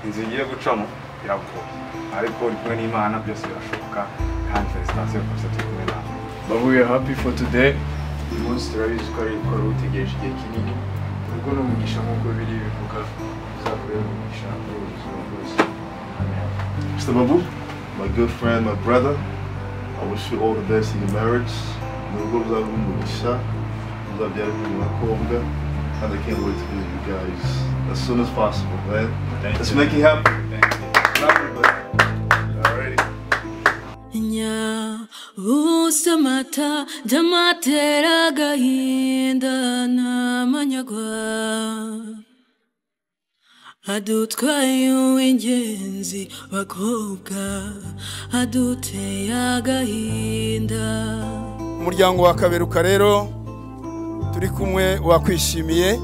inzu ngiye gucamo iragoye ariko uri kumwe n'Imana byose birashoboka kandi felicitation for turi kumwe nawe. But we are happy for today. Umunsi turabizi ko ari ko utegereje igihe kinini ubwo n'umugisha nk'uko biri bivuga uzakorera umugisha n'ubuzima bwose. Mr. Babu, my good friend, my brother, I wish you all the best in your marriage. And I can't wait to visit you guys as soon as possible, man. Let's make it happen. Alrighty. Usamata jamatera gahinda na manyagwa adutwaye uw'ingenzi bakobwa aduteye agahinda. Umuryango wa Kaberuka rero turi kumwe wakwishimiye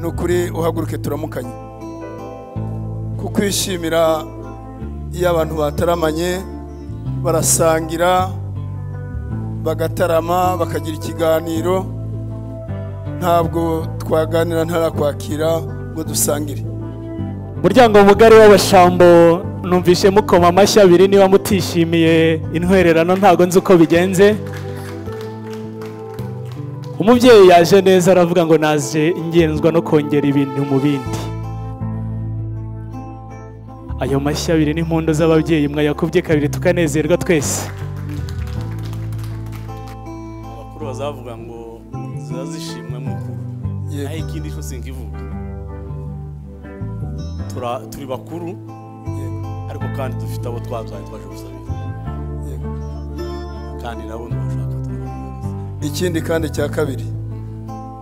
nukuri uhaguruke turamukanye kukwishimira iyo abantu bataramanye barasangira bagatarama bakagira ikiganiro ntabwo twaganira ntarakwakira ngo dusangire. Muryango mugari w'abashambo numvishe mukoma amashyi abiri niba mutishimiye intwererano ntago nzi uko bigenze. Umubyeyi yaje neza aravuga ngo naje ingenzwa no kongera ibintu mu bindi. Ayo mashyi abiri n'impundu z'ababyeyi mwayakubye kabiri tukanezerwa twese. Abakuru bazavuga ngo zazishimwe mukuru naho ikindi cyo sinkivuga turi bakuru ariko kandi dufite abo twabyaye twaje gusabira kandi nabo ntibashaka. Ikindi kandi cya kabiri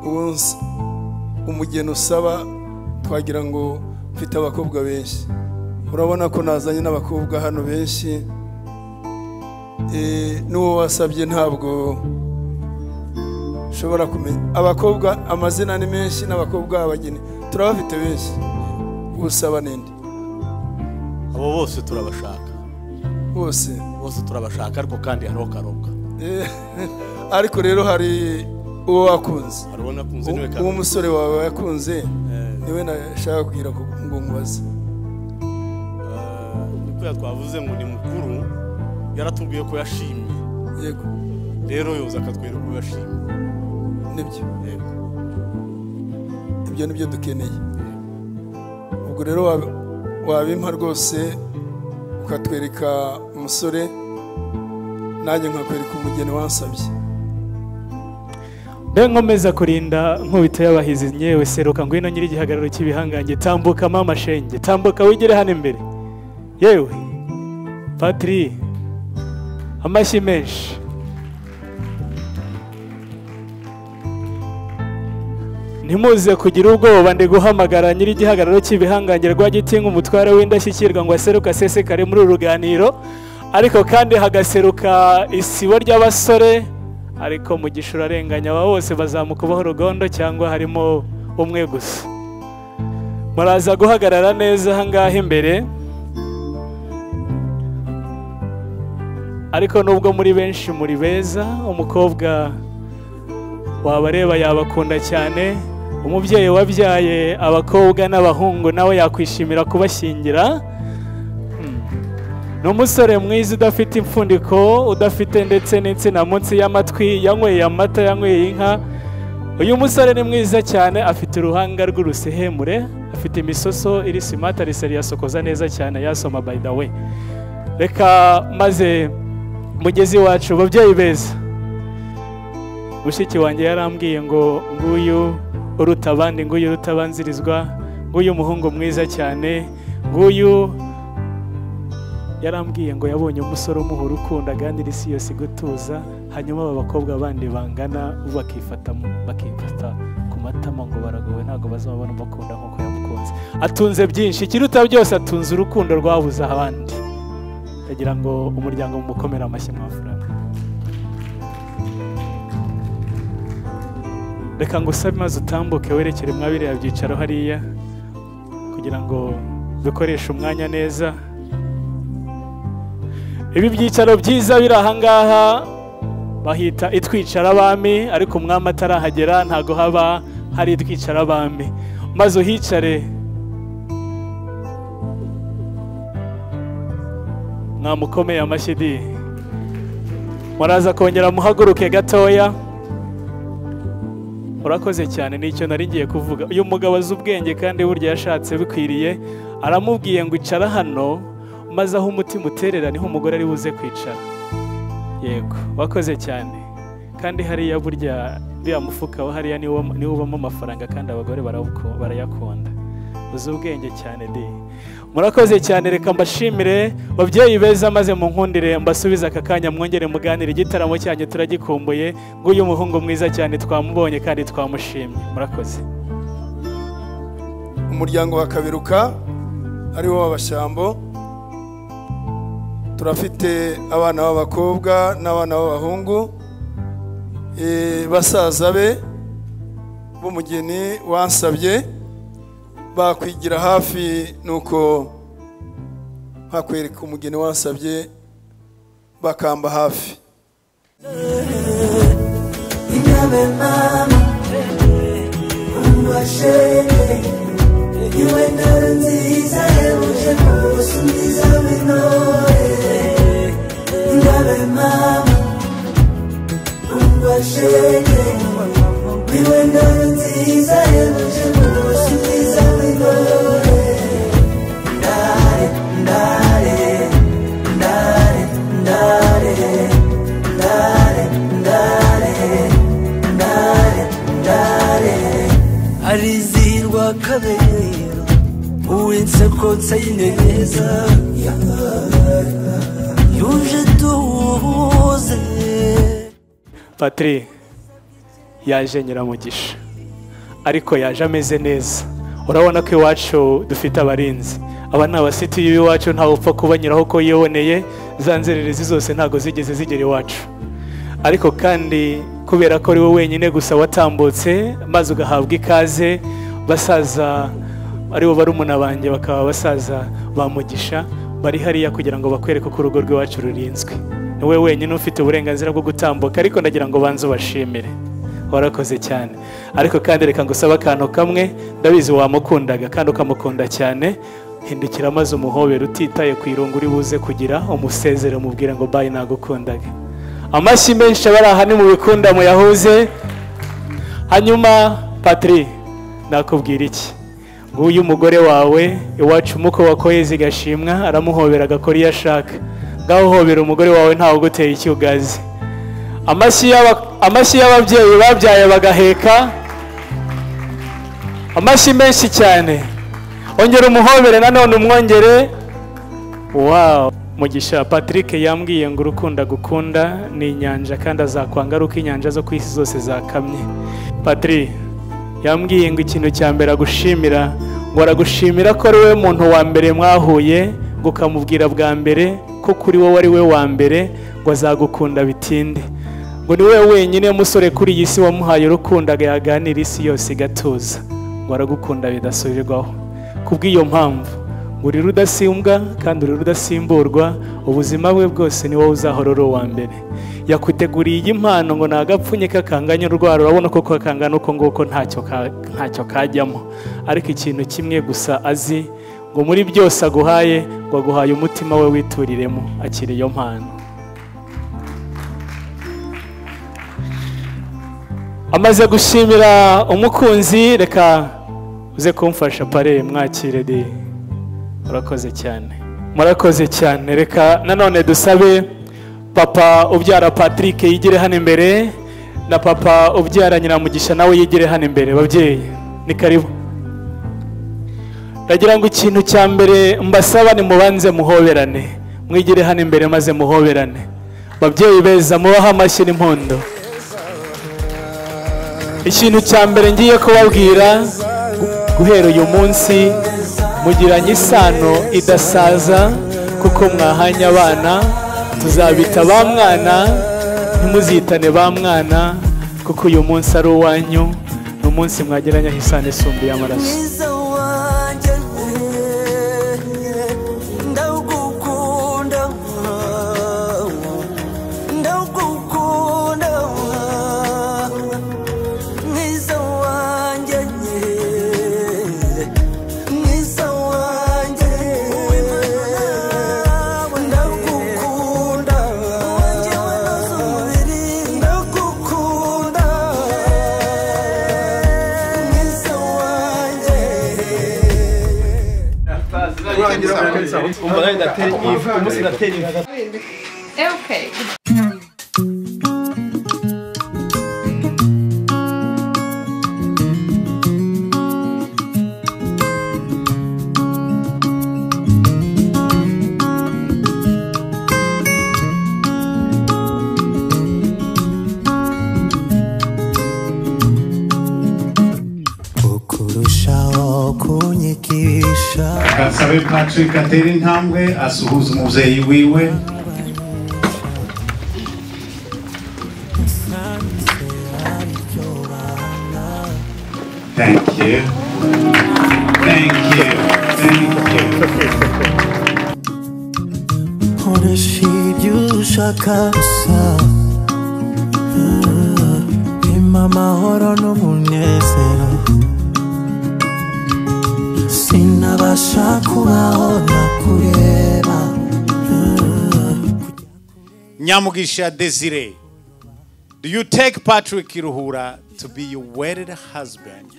umunsi umugeni usaba twagira ngo mfite abakobwa benshi, urabona ko nazanye n'abakobwa hano benshi. N'uwo wasabye ntabwo ushobora kumenya abakobwa amazina ni menshi n'abakobwa abageni turabafite benshi. Usaba ninde? Abo bose turabashaka, bose turabashaka ariko kandi hariho karobwa. Ariko rero hari uwo wakunze, uwo musore wawe yakunze niwe nashaka kugira ngo mubaze. Niko twavuze ngo ni mukuru yaratubwiye ko yashimye. Yego. Rero yoza akatwereka ko yashimye. Nibyo. Yego. Ibyo nibyo dukeneye. Ubwo rero wabimpa rwose ukatwereka umusore nanjye nkakwereka umugeni wansabye. Nkomeza kurinda nkubito y'abahizi nyewe seruka ngwino nyiri igihagararo cy'ibihangange tambuka mama shenge tambuka wigire hano imbere yewe Patri amashyi menshi. Ntimuze kugira ubwoba ndi guhamagara nyiri igihagararo cy'ibihangange rwa Gitinga umutware w'indashyikirwa ngo aseruka asesekare muri uruganiro ariko kandi hagaseruka isibo ry'abasore ariko mu gishura arenganya aba bose bazamukubaho rugondo cyangwa harimo umwe gusa. Muraza guhagarara neza ahangaha imbere ariko nubwo muri benshi muri beza umukobwa wabareba yabakunda cyane. Umubyeyi wabyaye abakobwa n'abahungu nawe yakwishimira kubashyingira. N'umusore mwiza udafite impfundiko udafite ndetse n'insina munsi y'amatwi yanyweye amata yanyweye inka. Uyu musore ni mwiza cyane afite uruhanga rw'urusehemure afite imisoso iri simata riseri yasokoza neza cyane yasoma by the way. Reka maze mugezi wacu babyeyi beza mushiki wanjye yarambwiye ngo nguyu uruta abandi nguyu rutabanzirizwa nguyu umuhungu mwiza cyane nguyu yarambwiye ngo yabonye umusore umuhura ukunda kandi isi yose gutuza hanyuma aba bakobwa bandi bangana bakifata ku matama ngo baragowe ntago bazabona umukunda nkuko yamukunze. Atunze byinshi ikiruta byose atunze urukundo rwabuze abandi. Ndagira ngo umuryango mumukomera amashyi mwafurana. Reka ngo usabe maze utambuke werekere mwabiriya byicaro hariya kugira ngo dukoreshe umwanya neza. Ibi byicaro byiza biri ahangaha bahita itwicara abami ariko umwami atarahagera ntago haba hari itwicara abami. maze uhicare mwamukomeye amashyi di. Muraza kongera muhaguruke gatoya. Urakoze cyane, nicyo nari ngiye kuvuga. Uyu mugabo azi ubwenge kandi burya yashatse bikwiriye. Aramubwiye ngo icara hano, maze aho umutima uterera niho umugore ari buze kwicara. Yego, wakoze cyane. Kandi hariya burya uriya mufuka wa hariya niwo ubamo amafaranga kandi abagore barayakunda. Uzi ubwenge cyane di. Murakoze cyane, reka mbashimire babyeyi beza, maze munkundire mbasubiza aka kanya mwongere muganire. Igitaramo cyanyu turagikumbuye. Nguyu muhungu mwiza cyane twamubonye kandi twamushimye. Murakoze. Umuryango wa Kaberuka ari wo w'Abashambo, turafite abana b'abakobwa n'abana b'abahungu, basaza be b'umugeni wansabye bakwigira hafi, nuko nkakwereka umugeni wansabye bakamba hafi. Inyabe mama umashene iwe ndaro nziza yuje kose nziza winore. Inyabe mama umashene iwe ndaro nziza yuje kose nziza winore. Ndare ndare ndare ndare ndare ndare ndare ndare arizirwa Kabera uw'inseko nsayineza yuje tuze. Patri yaje Nyiramugisha, ariko yaje ameze neza. Urabona ko iwacu dufite abarinzi. Aba ni abasiti y'iwacu, ntawe upfa kubanyuraho ko yiboneye. Za nzererezi zose ntago zigeze zigera iwacu. Ariko kandi kubera ko ari wowe wenyine gusa watambutse maze ugahabwa ikaze, basaza ari bo barumuna banjye bakaba basaza bamugisha bari hariya kugira ngo bakwereke ko urugo rw'iwacu rurinzwe. Ni wowe wenyine ufite uburenganzira bwo gutambuka, ariko ndagira ngo banze ubashimire. Warakoze cyane. Ariko kandi reka ngusaba akantu kamwe, ndabizi wamukundaga kandi ukamukunda cyane. Hindukira maze umuhobera utitaye ku irungu uri buze kugira, umusezere umubwire ngo bye nagukundaga. Amashyi menshi abari aha ni mu bikunda muyahuze. Hanyuma Patri, nakubwira iki? Nguyu umugore wawe iwacu muko wakoyeze gashimwa, aramuhobera agakora iyo ashaka. Ngaho hobera umugore wawe ntawe uguteye icyugazi. Amashyi y'ababyeyi babyaye bagaheka. Amashyi menshi cyane. Ongera umuhobere nanone umwongere. Wow, Mugisha Patrick yambwiye ngo urukunda gukunda ni inyanja kandi azakwanga ruko inyanja zo ku isi zose zakamye. Patri yambwiye ngo ikintu cya mbere agushimira, ngo aragushimira ko ari we muntu wa mbere mwahuye, ngo ukamubwira bwa mbere ko kuri wowe ari we wa mbere, ngo azagukunda bitinde. Ngo ni wowe wenyine musore kuri iyi si wamuhaye urukundo yaganira isi yose igatuza, ngo aragukunda bidasubirwaho. Kubw'iyo mpamvu uri rudasimbwa kandi uri rudasimburwa, ubuzima bwe bwose ni wowe uzahora uri uwa mbere. Yakuteguriye iyi mpano ngo nagapfunyika kanganya urwara, urabona ko kakangana uko nguko ntacyo kajyamo. Ariko ikintu kimwe gusa azi, ngo muri byose aguhaye, ngo aguhaye umutima we wituriremo. Akiri iyo mpano. Amaze gushimira umukunzi, reka uze kumfasha pare mwakire de. Murakoze cyane. Murakoze cyane. Reka nanone dusabe papa ubyara Patrick yigire hano imbere, na papa ubyara Nyiramugisha nawe yigire hano imbere. Babyeyi ni karibu. Ndagira ngo ikintu cya mbere mbasaba ni mubanze muhoberane, mwigire hano imbere maze muhoberane. Babyeyi beza mubaha amashyi n'impundu. Ikintu cya mbere ngiye kubabwira, guhera uyu munsi mugiranye isano idasaza, kuko mwahanye abana. Tuzabita ba mwana, ntimuzitane ba mwana, kuko uyu munsi ari uwanyu. Ni umunsi mwagiranye isano isumbuye amaraso. Okay. Kasabe Patrick atera intambwe asuhuza umuvyeyi wiwe. Thank you. Thank you. Thank you. Nyamugisha Desire, do you take Patrick Kiruhura to be your wedded husband?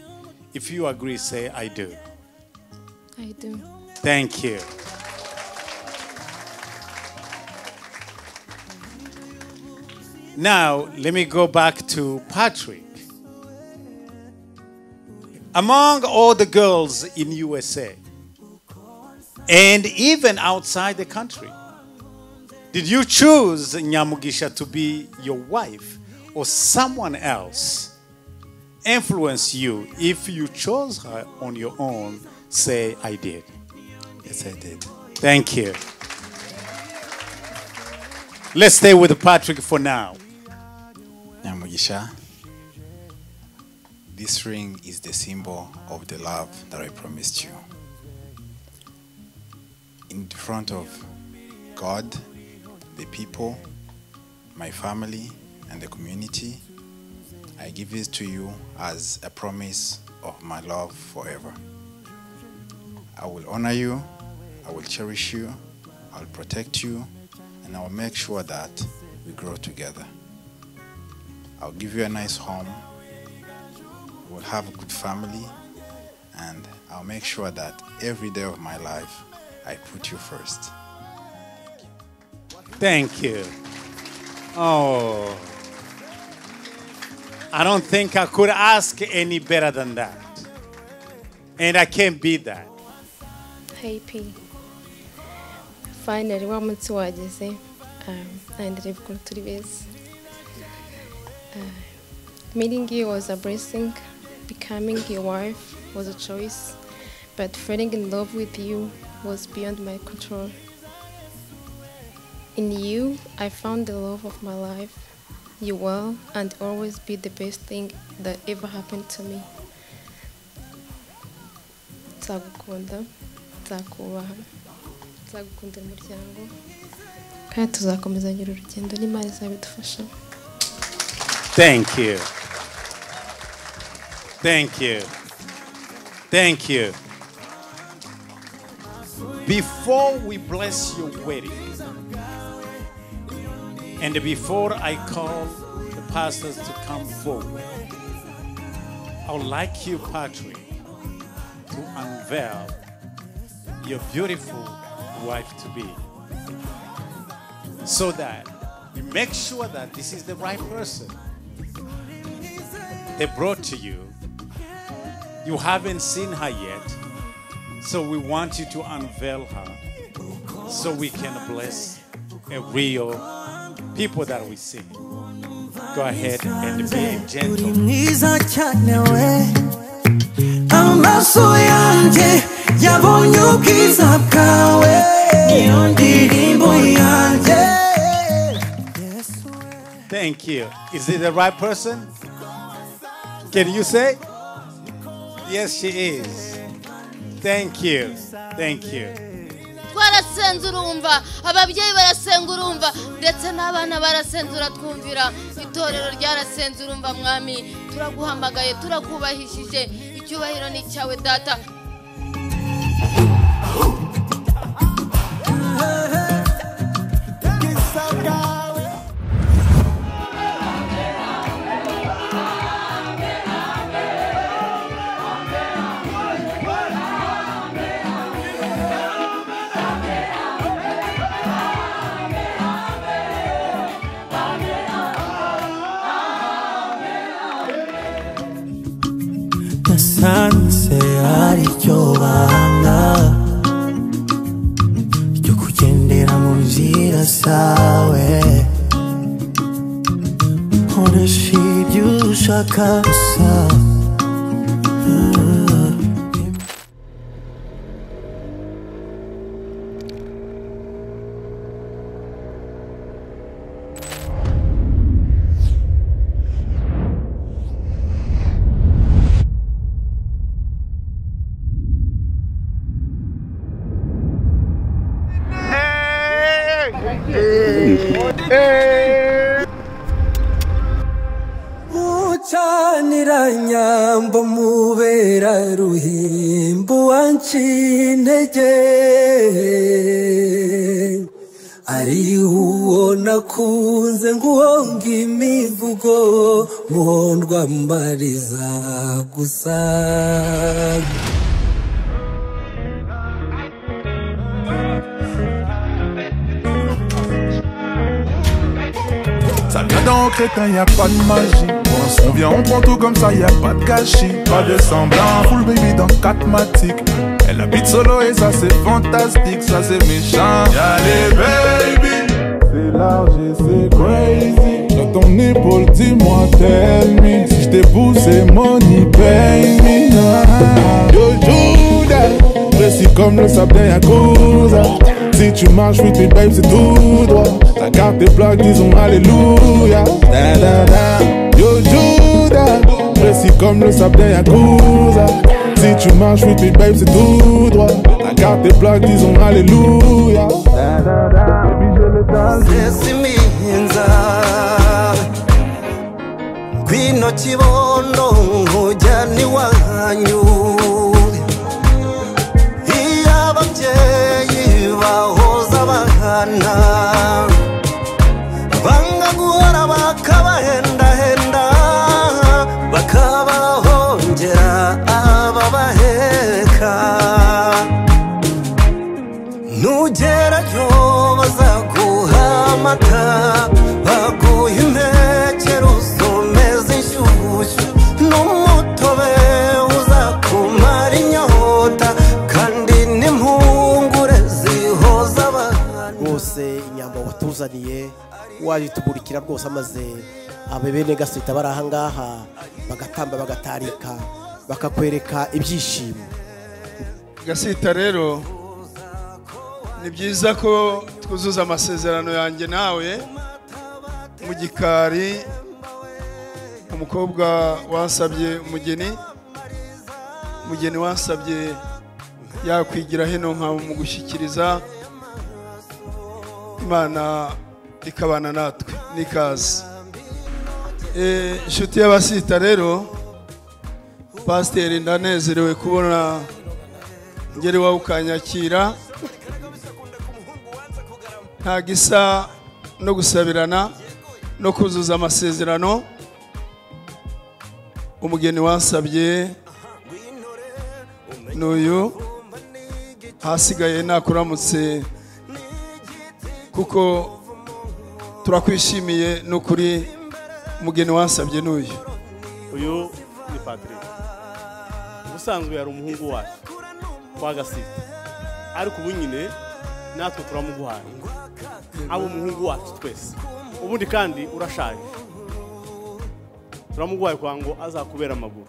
If you agree, say, I do. I do. Thank you. Now, let me go back to Patrick. Among all the girls in USA, and even outside the country, did you choose Nyamugisha to be your wife, or someone else influenced you? If you chose her on your own, say, I did. Yes, I did. Thank you. Let's stay with Patrick for now. Nyamugisha, this ring is the symbol of the love that I promised you. In front of God, the people, my family, and the community, I give this to you as a promise of my love forever. I will honor you, I will cherish you, I will protect you, and I will make sure that we grow together. I'll give you a nice home, we'll have a good family, and I'll make sure that every day of my life, I put you first. Thank you. Oh, I don't think I could ask any better than that. And I can't beat that. Hey P. Finally, one month wageze. And I've got 3 days. Meeting you was a blessing. Becoming your wife was a choice. But falling in love with you was beyond my control. In you, I found the love of my life. You will and always be the best thing that ever happened to me. Nzagukunda, nzakubaha, nzagukunda umuryango, kandi tuzakomezanya urugendo n'Imana izabidufasha. Thank you. Thank you. Thank you. Before we bless your wedding, and before I call the pastors to come forward, I would like you, Patrick, to unveil your beautiful wife-to-be, so that you make sure that this is the right person they brought to you. You haven't seen her yet, so we want you to unveil her so we can bless a real people that we see. Go ahead and be gentle. Amaso yanje yabonye ubwiza bwawe niyo ndirimbo yanje. Thank you. Is it the right person? Can you say? Yes, she is. Thank you. Thank you. twarasenze urumva, ababyeyi barasenga urumva, ndetse n'abana barasenze uratwumvira, itorero ryarasenze urumva. Mwami, turaguhamagaye, turakubahishije, icyubahiro ni cyawe data. nshaka gusa Mucanira nyambo mubera ruhimbo wancintege ari uwo nakunze nguhonga imivugo muhondwa mbariza gusa Ça vient d'en crétin, y'a pas de magie. On vient, on prend tout comme ça, y'a pas de gâchis. Pas de semblant, full baby dans 4matic. Elle habite solo et ça c'est fantastique, ça c'est méchant. Y'a les baby, c'est large et c'est crazy. Dans ton épaule, dis-moi, tell me. Si j't'ai poussé, money, pay me. Yo, Judas, précis comme le sable d'un Yakuza. Si tu marches, oui, tes babes, c'est tout droit. Ta carte est plaque, disons alléluia. Da, da, da. Yo, Judas, précis comme le sable d'un Yakuza. Si tu marches, oui, tes babes, c'est tout droit. Ta carte est plaque, disons alléluia. Da, da, da. Baby, je le danse. Sesiminza Gwino kibondo Nkujyani wanyu Ababyeyi bahoza abana banga guhora bakabahendahenda bakabahongera ababaheka nugerayo bazaguha amata baguha impekero zomeza inshyushyu n'umutobe uzakumara inyota kandi n'impungure zihoza abana rwose inyambo watuzaniye wayitumurikira rwose amaze abebene gasita bari ahangaha bagatamba bagatarika bakakwereka ibyishimo. Gasita rero ni byiza ko twuzuza amasezerano yanjye nawe mu gikari. Umukobwa wasabye umugeni wasabye yakwigira hino nka mu gushyikiriza Imana ikabana natwe nikaze. Inshuti y'abasita rero Pasiteri ndanezerewe kubona ngeri wawe ukanyakira. Nta gisa no gusabirana no kuzuza amasezerano. Umugeni wasabye n'uyu hasigaye nakuramutse kuko turakwishimiye n'ukuri. Umugeni wasabye n'uyu ni Patrick. Ubusanzwe yari umuhungu wacu kwa Gasita, ariko ubu nyine natwe turamuguhaye abo umuhungu wacu twese. Ubundi kandi urashaje, turamuguhaye kwa ngo azakubera amaguru,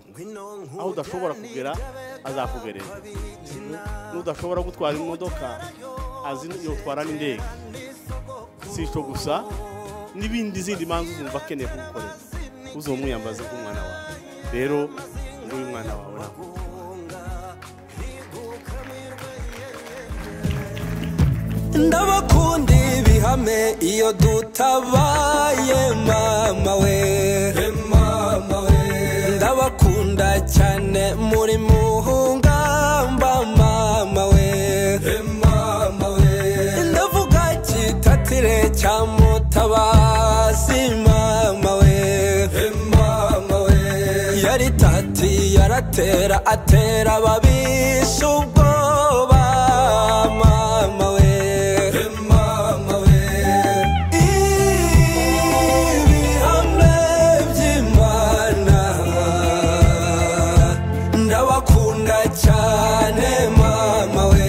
aho udashobora kugera azakugerera, n'udashobora gutwara imodoka azi yotwara n'indege. Si icyo gusa, n'ibindi zindi manzu uzumva akeneye kugukorera uzomwiyambaze nk'umwana wawe. Rero nguyu mwana wawe nako ndabakunda ibihame iyo dutabaye mama we ndabakunda cyane muri muhungamba mama we ndavuga kitatire cya Mutabazi mama we yari tati yaratera atera babisha ubwoba mama we ibihame by'Imana ndabakunda cyane mama we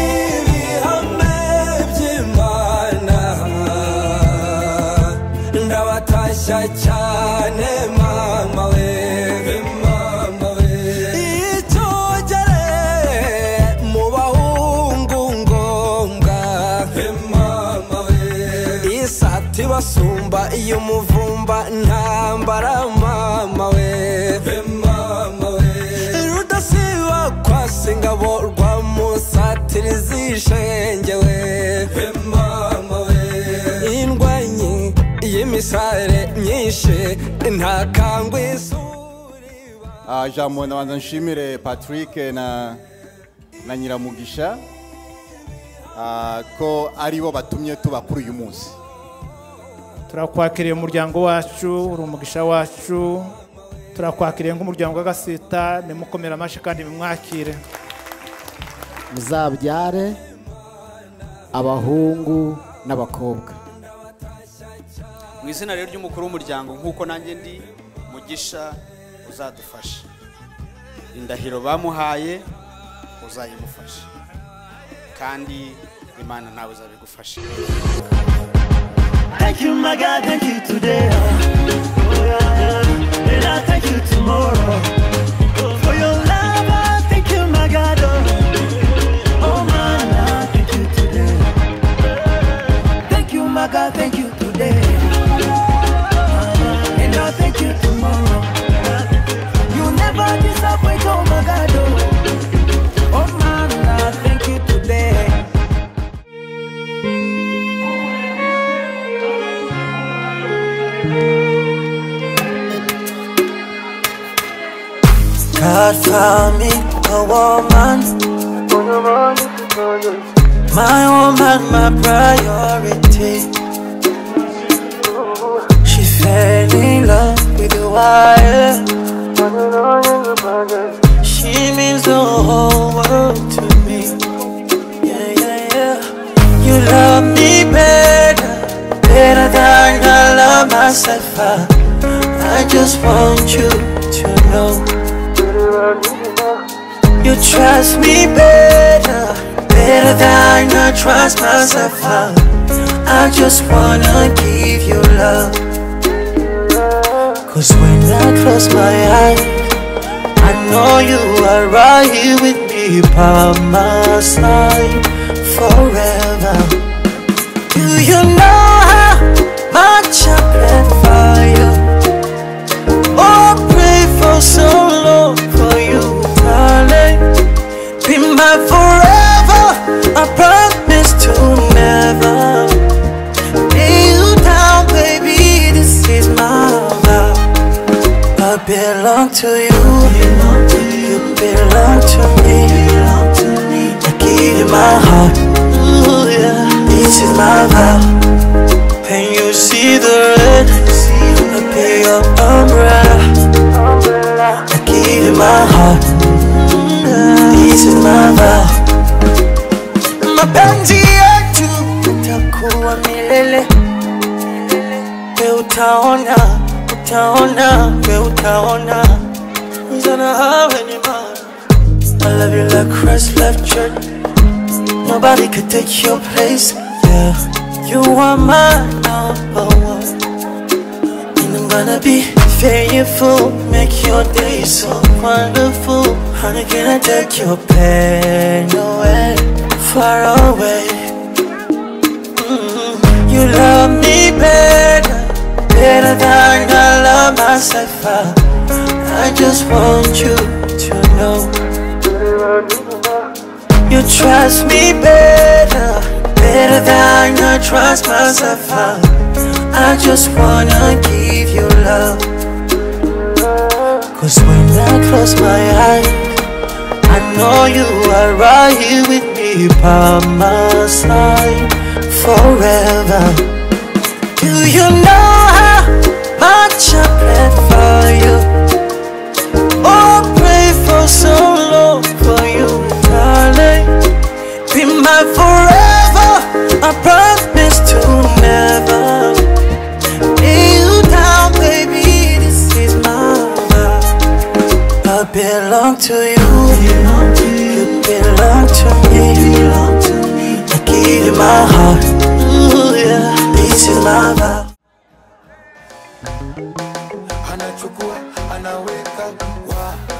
ibihame by'Imana y'umuvumba ntambara mama we mama we rudasiba kwasa ingabo rwa musatiriza ishenge we mama we indwanyi y'imisare myinshi ntakangwe jambo nabanza nshimire Patrick na Nyiramugisha ko aribo batumye tuba kuri uyu munsi. Turakwakiriye umuryango wacu uri umugisha wacu turakwakiriye nk'umuryango w'Agasita nimukomera amashi kandi bimwakire muzabyare abahungu n'abakobwa mu izina rero ry'umukuru w'umuryango nk'uko nanjye ndi Mugisha uzadufasha indahiro bamuhaye uzayimufasha kandi Imana nawe uzabigufasha. Thank you, my God, thank you today. Oh, yeah. And I thank you tomorrow. For your love, I thank you, my God. Oh, man, I thank you today. Thank you, my God, thank you today. And I thank you tomorrow. You never disappoint, oh, my God. Oh, man, I thank you today. God found me a woman, my woman, my priority. She fell in love with the wire. She means the whole world to me. Yeah, yeah, yeah. You love me better than I love myself. I just want you to know. You trust me better than I trust myself. I just wanna give you love. Cause when I close my eyes, I know you are right here with me by my side forever. Do you know how much I plan for you? Oh, pray for so long for you. Be my forever, I promise to never lay you down, baby, this is my vow. I belong to you, you belong to me. I give you my heart, ooh, yeah. This is my vow. When you see the red, I be your umbrella. I give you my heart. This is my vow. Mapenzi yetu utakuwa milele. We utaona, we utaona. Who's gonna have any man? I love you like Christ left church. Nobody could take your place. Yeah, you are my number one. And I'm gonna be faithful, make your day so wonderful. Honey, can I take your pain away, far away? You love me better than I love myself. I just want you to know. You trust me better than I trust myself. I just wanna give you love. Cause when I close my eyes, I know you are right here with me by my side forever. Do you know how much I plan for you? Oh, pray for so long for you, darling. Be my forever, I promise to never lay you down, baby, this is my vow. I belong to you, you belong to me. I give you my heart, ooh, yeah. This is my vow.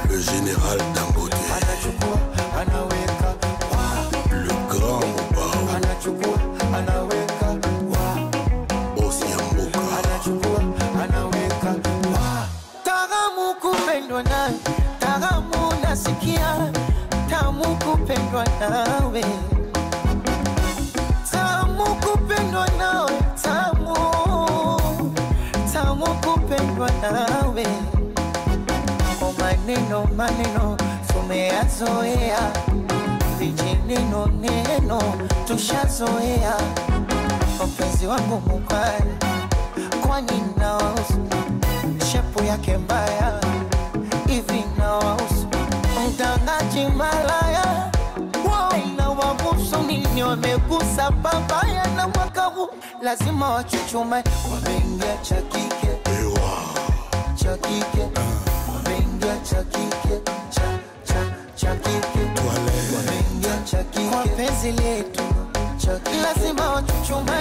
Le général Dangote, le grand Bao, Osiamboka, kupendwa nawe, tamu nasikia, tamu kupendwa nawe, tamu kupendwa nawe, tamu kupendwa nawe. O maneno maneno tumeyazoea, vijineno neno tushazoea. Mpenzi wangu mubaya, kwani nawahusu shepu yake mbaya hivi nawahusu? Mtangaji malaya wao inawahusu nini? Wamegusa babaya na mwaka huu lazima wachuchume. Wameingia cha kike, cha kike, wameingia cha kike, cha kike, wameingia cha kike kwa penzi letu. Lazima wachuchume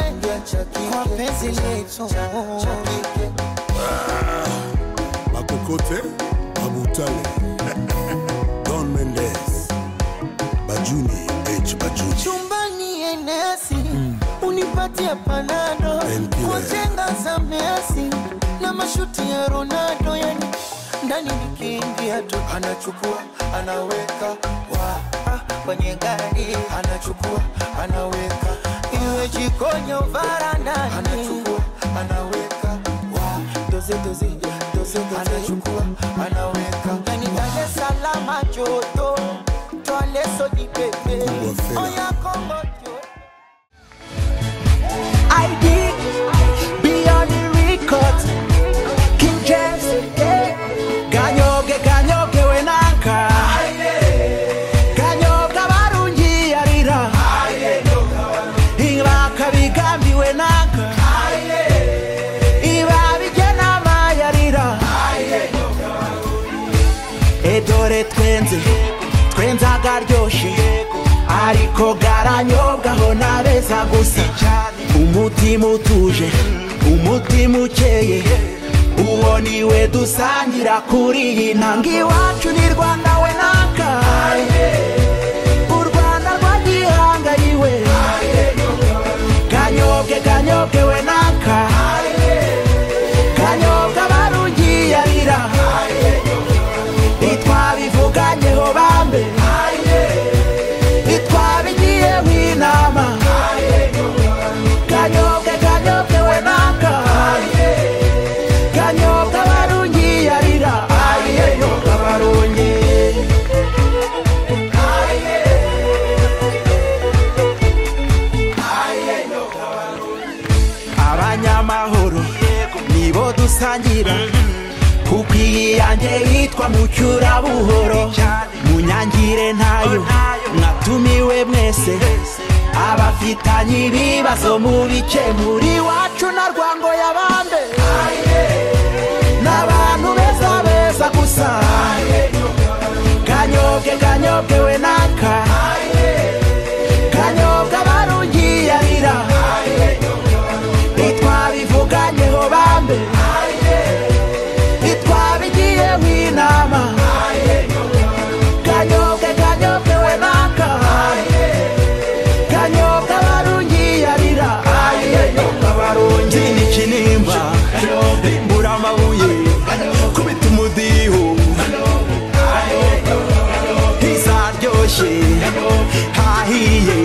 kwa penzi letu. Makokote, Mabutale, Don Mendes, Bajuni, H. Bajuni. Chumbani enesi, unipatia panado, kwa jenga za Messi na mashuti ya Ronaldo. Yani ndani nikiingia tu anachukua anaweka kwenye gari, anachukua anaweka, iwe jikoni au varandani, anachukua anaweka doze anachukua anaweka. Yani Dar es Salaam joto, toale sodi pepe, oya Kongo I did beyond the records, King James, ganyoge wenanka, ganyoga barungi yarira, ibaka bigambi wenanka, iba bigena mayarira, edore twenze agaryoshe, ariko garanyobwaho nabeza gusa. Umutima utuje, umutima ukeye, uwo niwe dusangira kuri iyi ntanga. Iwacu ni Rwanda we naka, u Rwanda rwa gihanga yiwe, ganyobwe we naka, ganyobwa barungi yarira, itwabivuganyeho bambe, itwabigiyeho inama. Ganyobwe we naka, ganyobwa barungi yarira, ganyobwa barungi. Abanyamahoro nibo dusangira, kuko iyi yanjye yitwa Mucyura buhoro. Munyangire ntayo mwatumiwe mwese, abafitanye ibibazo mu bice muri wacu na Rwango yabambe, n'abantu beza gusa. Ganyobwe we naka, ganyobwa barungi yarira, itwabivuganyeho bambe, itwabigiyeho inama. Ganyobwe we naka, ganyobwa barungi yarira, ganyobwa barungi. Ni kinimba rimbura amabuye, kubita umudiho, izaryoshye hahiye